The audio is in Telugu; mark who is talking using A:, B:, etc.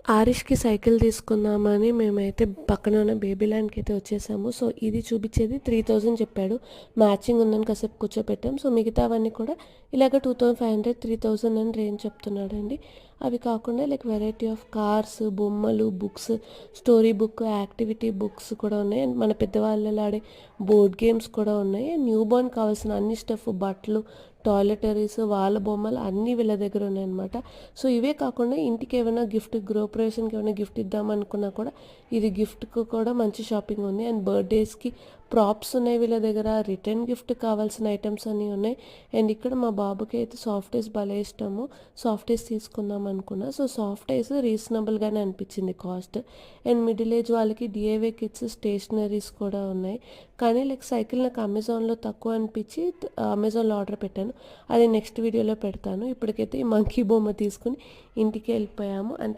A: ఆరిష్‌కి సైకిల్ తీసుకుందామని మేమైతే పక్కన ఉన్న బేబీ ల్యాండ్‌కి అయితే వచ్చేసాము. సో, ఇది చూపించేది 3000 చెప్పాడు. మ్యాచింగ్ ఉందని కాసేపు కూర్చోపెట్టాం. సో, మిగతావన్నీ కూడా ఇలాగ 2500, 3000 అని రేంజ్ చెప్తున్నాడండి. అవి కాకుండా లైక్ వెరైటీ ఆఫ్ కార్స్, బొమ్మలు, books, story book, activity books కూడా ఉన్నాయి. అండ్ మన పెద్దవాళ్ళు ఆడే బోర్డ్ గేమ్స్ కూడా ఉన్నాయి. అండ్ న్యూ బోర్న్ కావాల్సిన అన్ని స్టఫ్, బట్టలు, టాయిలెటరీస్, వాళ్ళ బొమ్మలు అన్నీ వీళ్ళ దగ్గర ఉన్నాయన్నమాట. సో, ఇవే కాకుండా ఇంటికి ఏమైనా గిఫ్ట్, గృహప్రవేశానికి ఏమైనా గిఫ్ట్ ఇద్దామనుకున్నా కూడా ఇది గిఫ్ట్‌కి కూడా మంచి షాపింగ్ ఉంది. అండ్ బర్త్‌డేస్‌కి ప్రాప్స్ ఉన్నాయి వీళ్ళ దగ్గర. రిటర్న్ గిఫ్ట్ కావాల్సిన ఐటమ్స్ అన్నీ ఉన్నాయి. అండ్ ఇక్కడ మా బాబుకి అయితే సాఫ్ట్ ఐస్ భలే ఇష్టము. సాఫ్ట్ ఐస్ తీసుకుందాం అనుకున్నా. సో, సాఫ్ట్ ఐస్ రీజనబుల్‌గానే అనిపించింది కాస్ట్. అండ్ మిడిల్ ఏజ్ వాళ్ళకి డీఐవై కిట్స్, స్టేషనరీస్ కూడా ఉన్నాయి. కానీ లైక్ సైకిల్ నాకు అమెజాన్‌లో తక్కువ అనిపించి అమెజాన్‌లో ఆర్డర్ పెట్టాను. అది నెక్స్ట్ వీడియోలో పెడతాను. ఇప్పటికైతే ఈ మంకీ బొమ్మ తీసుకొని ఇంటికి వెళ్ళిపోయాము. అంతే.